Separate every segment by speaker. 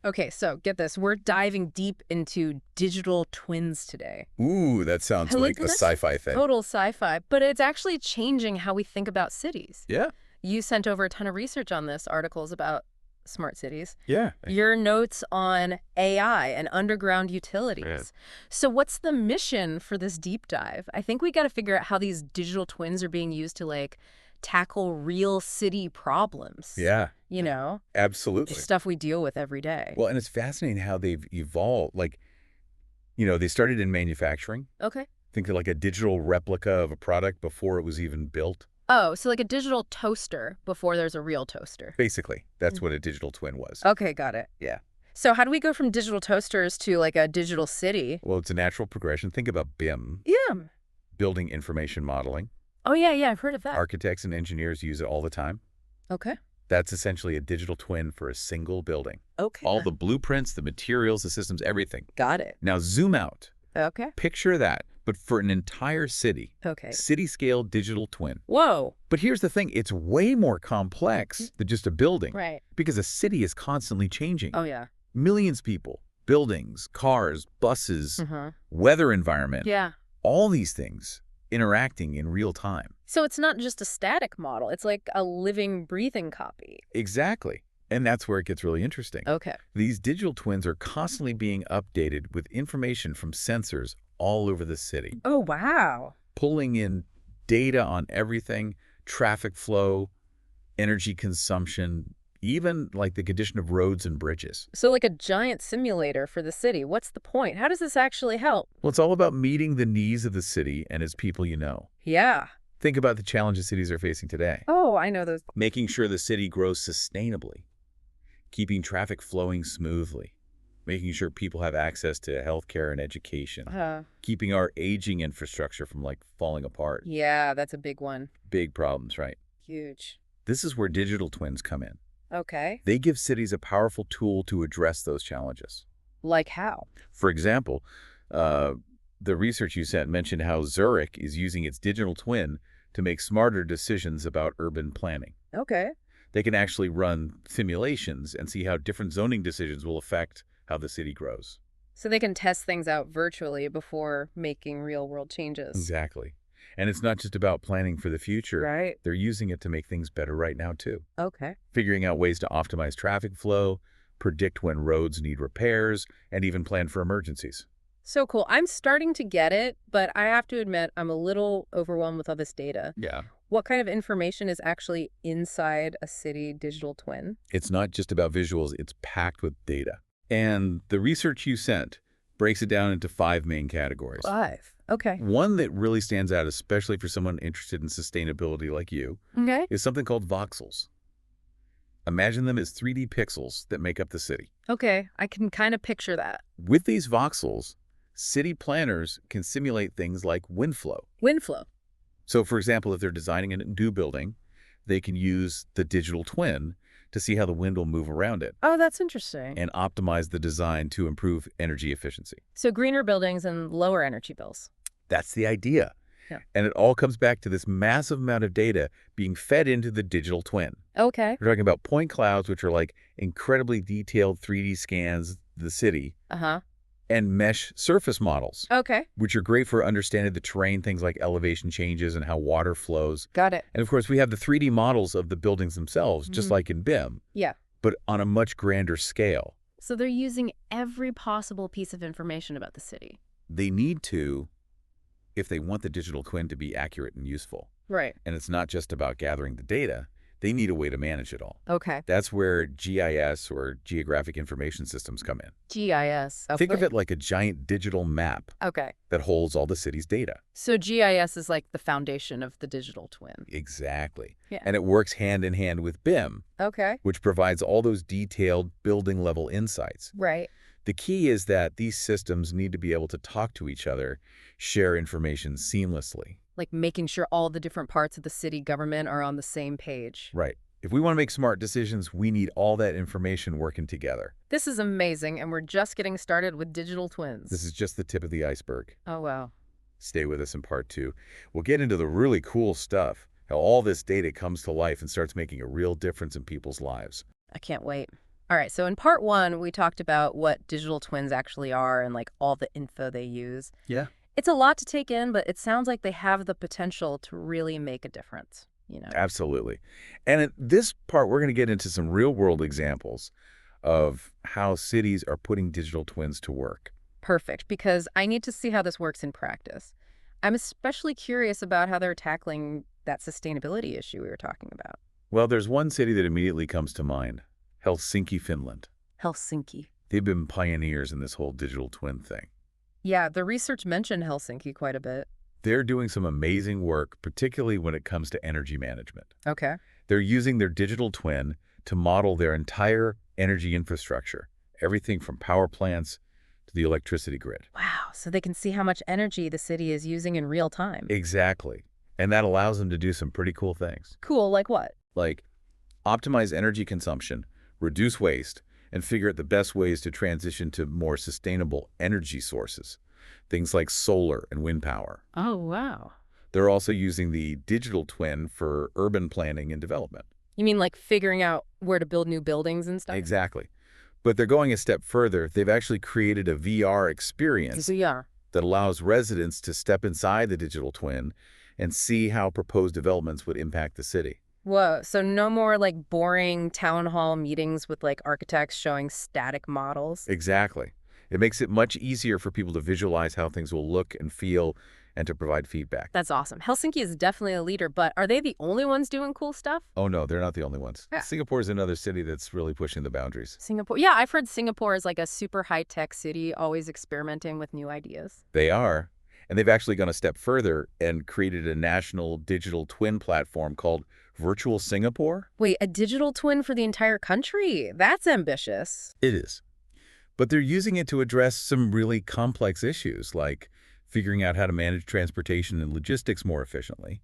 Speaker 1: Okay, so get this. We're diving deep into digital twins today.
Speaker 2: Ooh, that sounds like a
Speaker 1: This?
Speaker 2: sci-fi thing.
Speaker 1: Total sci-fi, but it's actually changing how we think about cities.
Speaker 2: Yeah,
Speaker 1: You sent over a ton of research on this, articles about smart cities.
Speaker 2: yeah.
Speaker 1: Your notes on AI and underground utilities.
Speaker 2: Yeah.
Speaker 1: So what's the mission for this deep dive? I think we got to figure out how these digital twins are being used to, like, tackle real city problems.
Speaker 2: Yeah,
Speaker 1: You know,
Speaker 2: absolutely.
Speaker 1: stuff we deal with every day.
Speaker 2: Well, and it's fascinating how they've evolved. Like, they started in manufacturing.
Speaker 1: Okay.
Speaker 2: Think of like a digital replica of a product before it was even built.
Speaker 1: Oh, so like a digital toaster before there's a real toaster.
Speaker 2: Basically, that's what a digital twin was.
Speaker 1: Okay, got it.
Speaker 2: Yeah.
Speaker 1: So how do we go from digital toasters to like a digital city?
Speaker 2: Well, it's a natural progression. Think about BIM,
Speaker 1: Yeah.
Speaker 2: building information modeling.
Speaker 1: Oh, yeah, I've heard of that.
Speaker 2: Architects and engineers use it all the time.
Speaker 1: Okay.
Speaker 2: That's essentially a digital twin for a single building.
Speaker 1: Okay.
Speaker 2: All the blueprints, the materials, the systems, everything.
Speaker 1: Got it.
Speaker 2: Now zoom out.
Speaker 1: Okay.
Speaker 2: Picture that, but for an entire city.
Speaker 1: Okay.
Speaker 2: City-scale digital twin.
Speaker 1: Whoa.
Speaker 2: But here's the thing. It's way more complex than just a building.
Speaker 1: Right.
Speaker 2: Because a city is constantly changing.
Speaker 1: Oh, yeah.
Speaker 2: Millions of people, buildings, cars, buses,
Speaker 1: Mm-hmm.
Speaker 2: weather environment.
Speaker 1: Yeah.
Speaker 2: All these things interacting in real time.
Speaker 1: So it's not just a static model. It's like a living, breathing copy.
Speaker 2: Exactly. And that's where it gets really interesting.
Speaker 1: Okay.
Speaker 2: These digital twins are constantly being updated with information from sensors all over the city,
Speaker 1: Oh, wow.
Speaker 2: pulling in data on everything, traffic flow, energy consumption, even like the condition of roads and bridges.
Speaker 1: So like a giant simulator for the city. What's the point? How does this actually help?
Speaker 2: Well, it's all about meeting the needs of the city and its people you know.
Speaker 1: Yeah.
Speaker 2: Think about the challenges cities are facing today.
Speaker 1: Oh, I know those.
Speaker 2: Making sure the city grows sustainably, keeping traffic flowing smoothly, making sure people have access to healthcare and education, keeping our aging infrastructure from like falling apart.
Speaker 1: Yeah, that's a big one.
Speaker 2: Big problems, right?
Speaker 1: Huge.
Speaker 2: This is where digital twins come in.
Speaker 1: Okay.
Speaker 2: They give cities a powerful tool to address those challenges.
Speaker 1: Like how?
Speaker 2: For example, the research you sent mentioned how Zurich is using its digital twin to make smarter decisions about urban planning.
Speaker 1: Okay.
Speaker 2: They can actually run simulations and see how different zoning decisions will affect how the city grows.
Speaker 1: So they can test things out virtually before making real-world changes.
Speaker 2: Exactly. And it's not just about planning for the future.
Speaker 1: Right.
Speaker 2: They're using it to make things better right now, too.
Speaker 1: Okay.
Speaker 2: Figuring out ways to optimize traffic flow, predict when roads need repairs, and even plan for emergencies.
Speaker 1: So cool. I'm starting to get it, but I have to admit I'm a little overwhelmed with all this data.
Speaker 2: Yeah.
Speaker 1: What kind of information is actually inside a city digital twin?
Speaker 2: It's not just about visuals, it's packed with data. And the research you sent breaks it down into 5 main categories.
Speaker 1: 5. Okay.
Speaker 2: One that really stands out, especially for someone interested in sustainability like you,
Speaker 1: Okay.
Speaker 2: is something called voxels. Imagine them as 3D pixels that make up the city.
Speaker 1: Okay. I can kind of picture that.
Speaker 2: With these voxels, city planners can simulate things like wind flow.
Speaker 1: Wind flow.
Speaker 2: So, for example, if they're designing a new building, they can use the digital twin to see how the wind will move around it
Speaker 1: Oh, that's interesting.
Speaker 2: and optimize the design to improve energy efficiency.
Speaker 1: So greener buildings and lower energy bills.
Speaker 2: That's the idea.
Speaker 1: Yeah.
Speaker 2: And it all comes back to this massive amount of data being fed into the digital twin.
Speaker 1: Okay.
Speaker 2: We're talking about point clouds, which are like incredibly detailed 3D scans of the city,
Speaker 1: Uh-huh.
Speaker 2: and mesh surface models,
Speaker 1: Okay.
Speaker 2: which are great for understanding the terrain, things like elevation changes and how water flows.
Speaker 1: Got it.
Speaker 2: And of course, we have the 3D models of the buildings themselves, just like in BIM,
Speaker 1: Yeah.
Speaker 2: but on a much grander scale.
Speaker 1: So they're using every possible piece of information about the city.
Speaker 2: They need to, if they want the digital twin to be accurate and useful.
Speaker 1: Right.
Speaker 2: And it's not just about gathering the data. They need a way to manage it all.
Speaker 1: Okay.
Speaker 2: That's where GIS, or Geographic Information Systems, come in.
Speaker 1: GIS.
Speaker 2: Think of it like a giant digital map
Speaker 1: Okay.
Speaker 2: that holds all the city's data.
Speaker 1: So GIS is like the foundation of the digital twin.
Speaker 2: Exactly.
Speaker 1: Yeah.
Speaker 2: And it works hand in hand with BIM,
Speaker 1: Okay.
Speaker 2: which provides all those detailed building-level insights.
Speaker 1: Right.
Speaker 2: The key is that these systems need to be able to talk to each other, share information seamlessly.
Speaker 1: Like making sure all the different parts of the city government are on the same page.
Speaker 2: Right. If we want to make smart decisions, we need all that information working together.
Speaker 1: This is amazing, and we're just getting started with digital twins.
Speaker 2: This is just the tip of the iceberg.
Speaker 1: Oh, wow.
Speaker 2: Stay with us in part 2. We'll get into the really cool stuff, how all this data comes to life and starts making a real difference in people's lives.
Speaker 1: I can't wait. All right, so in part one, we talked about what digital twins actually are and like all the info they use.
Speaker 2: Yeah.
Speaker 1: It's a lot to take in, but it sounds like they have the potential to really make a difference.
Speaker 2: Absolutely. And in this part, we're going to get into some real-world examples of how cities are putting digital twins to work.
Speaker 1: Perfect, because I need to see how this works in practice. I'm especially curious about how they're tackling that sustainability issue we were talking about.
Speaker 2: Well, there's one city that immediately comes to mind, Helsinki, Finland.
Speaker 1: Helsinki.
Speaker 2: They've been pioneers in this whole digital twin thing.
Speaker 1: Yeah, the research mentioned Helsinki quite a bit.
Speaker 2: They're doing some amazing work, particularly when it comes to energy management.
Speaker 1: Okay.
Speaker 2: They're using their digital twin to model their entire energy infrastructure, everything from power plants to the electricity grid.
Speaker 1: Wow, so they can see how much energy the city is using in real time.
Speaker 2: Exactly. And that allows them to do some pretty cool things,
Speaker 1: Cool, like what?
Speaker 2: like optimize energy consumption, reduce waste, and figure out the best ways to transition to more sustainable energy sources, things like solar and wind power.
Speaker 1: Oh, wow.
Speaker 2: They're also using the digital twin for urban planning and development.
Speaker 1: You mean like figuring out where to build new buildings and stuff?
Speaker 2: Exactly. But they're going a step further. They've actually created a VR experience
Speaker 1: Yeah.
Speaker 2: that allows residents to step inside the digital twin and see how proposed developments would impact the city.
Speaker 1: Whoa, so no more like boring town hall meetings with like architects showing static models?
Speaker 2: Exactly. It makes it much easier for people to visualize how things will look and feel and to provide feedback.
Speaker 1: That's awesome. Helsinki is definitely a leader, but are they the only ones doing cool stuff?
Speaker 2: Oh, no, they're not the only ones.
Speaker 1: Yeah.
Speaker 2: Singapore is another city that's really pushing the boundaries.
Speaker 1: Singapore. Yeah, I've heard Singapore is like a super high-tech city, always experimenting with new ideas.
Speaker 2: They are. And they've actually gone a step further and created a national digital twin platform called Virtual Singapore.
Speaker 1: Wait, a digital twin for the entire country? That's ambitious.
Speaker 2: It is. But they're using it to address some really complex issues like figuring out how to manage transportation and logistics more efficiently,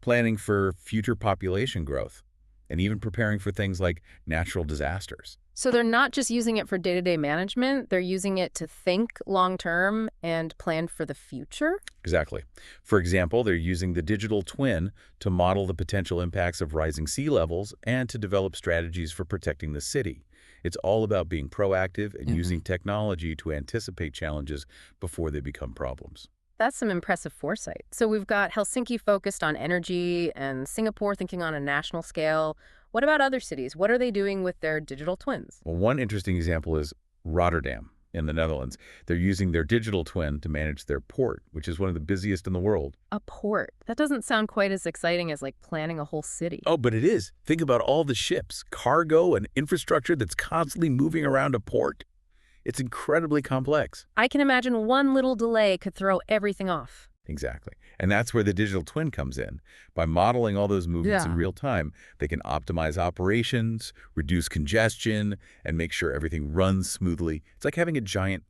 Speaker 2: planning for future population growth, and even preparing for things like natural disasters.
Speaker 1: So they're not just using it for day-to-day management, they're using it to think long-term and plan for the future?
Speaker 2: Exactly. For example, they're using the digital twin to model the potential impacts of rising sea levels and to develop strategies for protecting the city. It's all about being proactive and using technology to anticipate challenges before they become problems.
Speaker 1: That's some impressive foresight. So we've got Helsinki focused on energy and Singapore thinking on a national scale. What about other cities? What are they doing with their digital twins?
Speaker 2: Well, one interesting example is Rotterdam in the Netherlands. They're using their digital twin to manage their port, which is one of the busiest in the world.
Speaker 1: A port. That doesn't sound quite as exciting as like planning a whole city.
Speaker 2: Oh, but it is. Think about all the ships, cargo, and infrastructure that's constantly moving around a port. It's incredibly complex.
Speaker 1: I can imagine one little delay could throw everything off.
Speaker 2: Exactly. And that's where the digital twin comes in. By modeling all those movements in
Speaker 1: Yeah.
Speaker 2: real time, they can optimize operations, reduce congestion, and make sure everything runs smoothly. It's like having a giant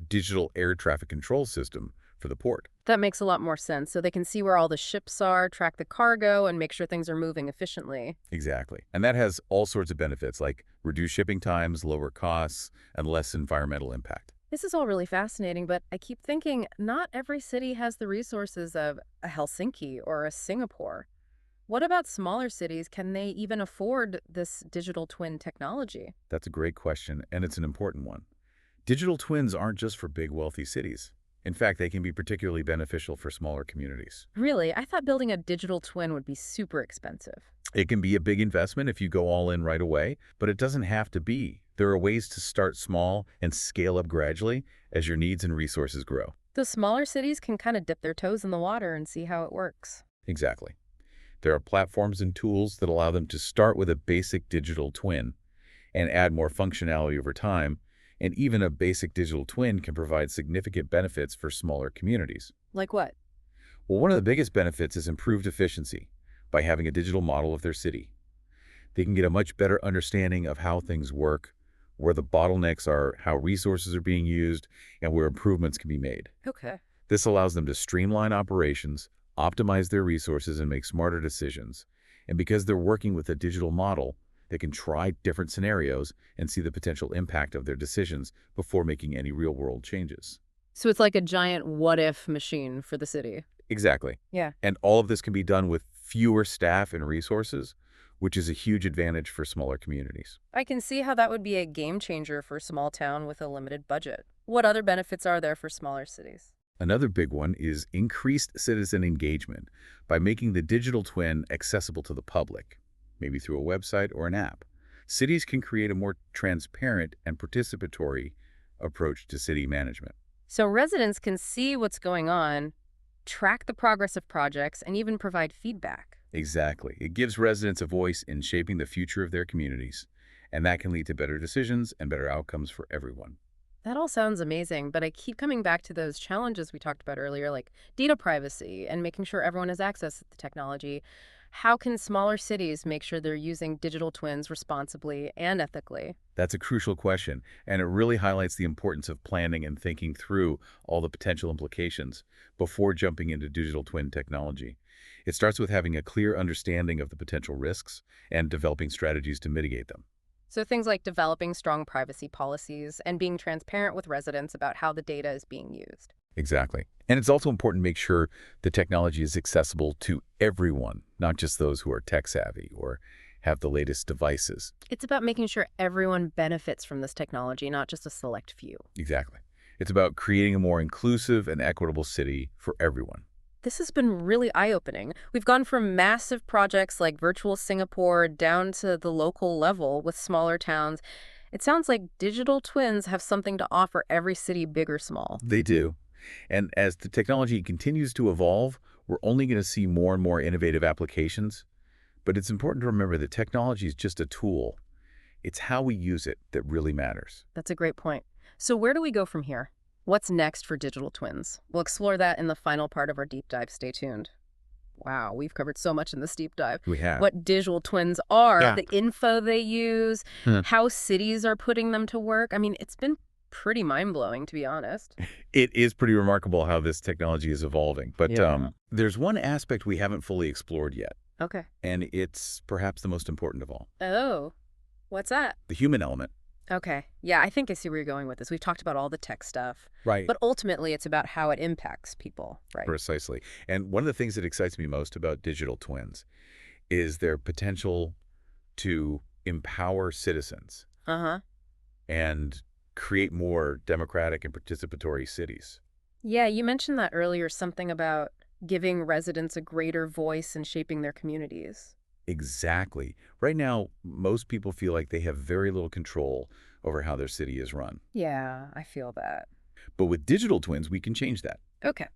Speaker 2: digital air traffic control system for the port.
Speaker 1: That makes a lot more sense. So they can see where all the ships are, track the cargo, and make sure things are moving efficiently.
Speaker 2: Exactly. And that has all sorts of benefits like reduced shipping times, lower costs, and less environmental impact.
Speaker 1: This is all really fascinating, but I keep thinking not every city has the resources of a Helsinki or a Singapore. What about smaller cities? Can they even afford this digital twin technology?
Speaker 2: That's a great question, and it's an important one. Digital twins aren't just for big, wealthy cities. In fact, they can be particularly beneficial for smaller communities.
Speaker 1: Really, I thought building a digital twin would be super expensive.
Speaker 2: It can be a big investment if you go all in right away, but it doesn't have to be. There are ways to start small and scale up gradually as your needs and resources grow.
Speaker 1: The smaller cities can kind of dip their toes in the water and see how it works.
Speaker 2: Exactly. There are platforms and tools that allow them to start with a basic digital twin and add more functionality over time, and even a basic digital twin can provide significant benefits for smaller communities.
Speaker 1: Like what?
Speaker 2: Well, one of the biggest benefits is improved efficiency by having a digital model of their city. They can get a much better understanding of how things work, where the bottlenecks are, how resources are being used, and where improvements can be made.
Speaker 1: Okay.
Speaker 2: This allows them to streamline operations, optimize their resources, and make smarter decisions. And because they're working with a digital model, they can try different scenarios and see the potential impact of their decisions before making any real-world changes.
Speaker 1: So it's like a giant what-if machine for the city.
Speaker 2: Exactly.
Speaker 1: Yeah.
Speaker 2: And all of this can be done with fewer staff and resources which is a huge advantage for smaller communities.
Speaker 1: I can see how that would be a game changer for a small town with a limited budget. What other benefits are there for smaller cities?
Speaker 2: Another big one is increased citizen engagement by making the digital twin accessible to the public, maybe through a website or an app. Cities can create a more transparent and participatory approach to city management.
Speaker 1: So residents can see what's going on, track the progress of projects, and even provide feedback.
Speaker 2: Exactly. It gives residents a voice in shaping the future of their communities, and that can lead to better decisions and better outcomes for everyone.
Speaker 1: That all sounds amazing, but I keep coming back to those challenges we talked about earlier, like data privacy and making sure everyone has access to the technology. How can smaller cities make sure they're using digital twins responsibly and ethically?
Speaker 2: That's a crucial question, and it really highlights the importance of planning and thinking through all the potential implications before jumping into digital twin technology. It starts with having a clear understanding of the potential risks and developing strategies to mitigate them.
Speaker 1: So things like developing strong privacy policies and being transparent with residents about how the data is being used.
Speaker 2: Exactly. And it's also important to make sure the technology is accessible to everyone, not just those who are tech savvy or have the latest devices.
Speaker 1: It's about making sure everyone benefits from this technology, not just a select few.
Speaker 2: Exactly. It's about creating a more inclusive and equitable city for everyone.
Speaker 1: This has been really eye-opening. We've gone from massive projects like Virtual Singapore down to the local level with smaller towns. It sounds like digital twins have something to offer every city, big or small.
Speaker 2: They do. And as the technology continues to evolve, we're only going to see more and more innovative applications. But it's important to remember that technology is just a tool. It's how we use it that really matters.
Speaker 1: That's a great point. So where do we go from here? What's next for digital twins? We'll explore that in the final part of our deep dive. Stay tuned. Wow, we've covered so much in this deep dive.
Speaker 2: We have.
Speaker 1: What digital twins are, the info they use, how cities are putting them to work. I mean, it's been pretty mind-blowing, to be honest.
Speaker 2: It is pretty remarkable how this technology is evolving. But there's one aspect we haven't fully explored yet.
Speaker 1: Okay.
Speaker 2: And it's perhaps the most important of all.
Speaker 1: Oh, what's that?
Speaker 2: The human element.
Speaker 1: Okay. Yeah, I think I see where you're going with this. We've talked about all the tech stuff.
Speaker 2: Right.
Speaker 1: But ultimately, it's about how it impacts people, right?
Speaker 2: Precisely. And one of the things that excites me most about digital twins is their potential to empower citizens and create more democratic and participatory cities.
Speaker 1: Yeah, you mentioned that earlier, something about giving residents a greater voice in shaping their communities.
Speaker 2: Exactly. Right now, most people feel like they have very little control over how their city is run.
Speaker 1: Yeah, I feel that.
Speaker 2: But with digital twins, we can change that.
Speaker 1: Okay.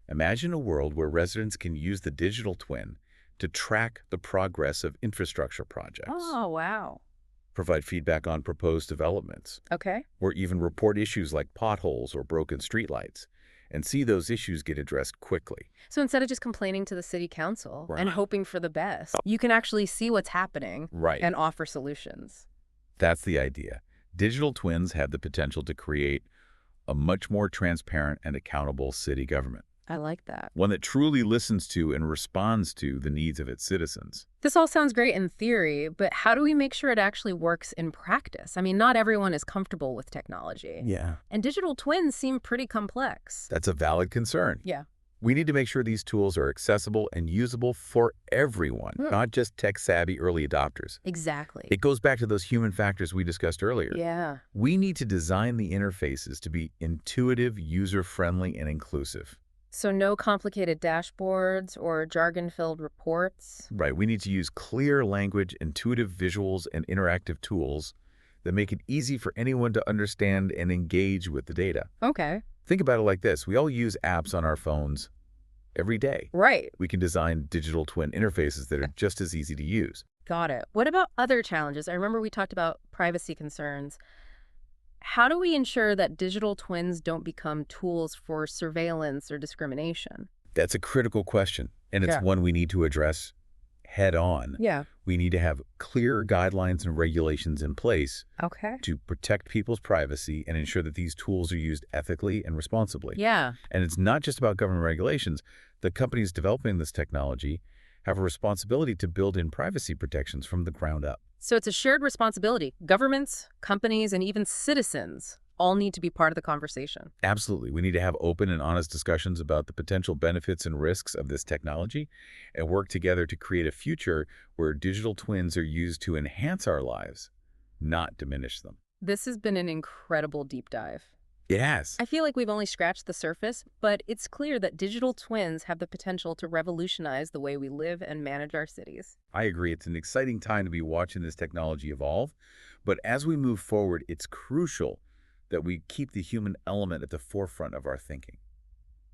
Speaker 2: Imagine a world where residents can use the digital twin to track the progress of infrastructure projects.
Speaker 1: Oh, wow.
Speaker 2: Provide feedback on proposed developments.
Speaker 1: Okay.
Speaker 2: Or even report issues like potholes or broken streetlights, and see those issues get addressed quickly.
Speaker 1: So instead of just complaining to the city council and hoping for the best, you can actually see what's happening and offer solutions.
Speaker 2: That's the idea. Digital twins have the potential to create a much more transparent and accountable city government.
Speaker 1: I like that.
Speaker 2: One that truly listens to and responds to the needs of its citizens.
Speaker 1: This all sounds great in theory, but how do we make sure it actually works in practice? I mean, not everyone is comfortable with technology.
Speaker 2: Yeah.
Speaker 1: And digital twins seem pretty complex.
Speaker 2: That's a valid concern.
Speaker 1: Yeah.
Speaker 2: We need to make sure these tools are accessible and usable for everyone, not just tech-savvy early adopters.
Speaker 1: Exactly.
Speaker 2: It goes back to those human factors we discussed earlier.
Speaker 1: Yeah.
Speaker 2: We need to design the interfaces to be intuitive, user-friendly, and inclusive.
Speaker 1: So no complicated dashboards or jargon-filled reports?
Speaker 2: Right. We need to use clear language, intuitive visuals, and interactive tools that make it easy for anyone to understand and engage with the data.
Speaker 1: Okay.
Speaker 2: Think about it like this. We all use apps on our phones every day.
Speaker 1: Right.
Speaker 2: We can design digital twin interfaces that are just as easy to use.
Speaker 1: Got it. What about other challenges? I remember we talked about privacy concerns. How do we ensure that digital twins don't become tools for surveillance or discrimination?
Speaker 2: That's a critical question, and it's one we need to address head on.
Speaker 1: Yeah.
Speaker 2: We need to have clear guidelines and regulations in place to protect people's privacy and ensure that these tools are used ethically and responsibly.
Speaker 1: Yeah.
Speaker 2: And it's not just about government regulations. The companies developing this technology have a responsibility to build in privacy protections from the ground up.
Speaker 1: So it's a shared responsibility. Governments, companies, and even citizens all need to be part of the conversation.
Speaker 2: Absolutely. We need to have open and honest discussions about the potential benefits and risks of this technology and work together to create a future where digital twins are used to enhance our lives, not diminish them.
Speaker 1: This has been an incredible deep dive.
Speaker 2: It has.
Speaker 1: I feel like we've only scratched the surface, but it's clear that digital twins have the potential to revolutionize the way we live and manage our cities.
Speaker 2: I agree. It's an exciting time to be watching this technology evolve. But as we move forward, it's crucial that we keep the human element at the forefront of our thinking.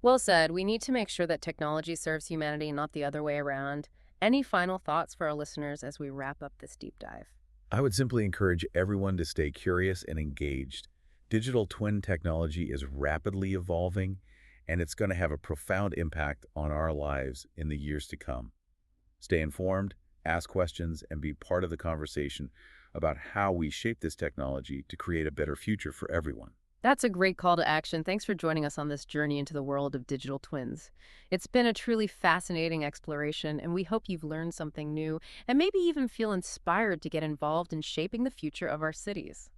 Speaker 1: Well said. We need to make sure that technology serves humanity, not the other way around. Any final thoughts for our listeners as we wrap up this deep dive?
Speaker 2: I would simply encourage everyone to stay curious and engaged. Digital twin technology is rapidly evolving, and it's going to have a profound impact on our lives in the years to come. Stay informed, ask questions, and be part of the conversation about how we shape this technology to create a better future for everyone.
Speaker 1: That's a great call to action. Thanks for joining us on this journey into the world of digital twins. It's been a truly fascinating exploration, and we hope you've learned something new and maybe even feel inspired to get involved in shaping the future of our cities.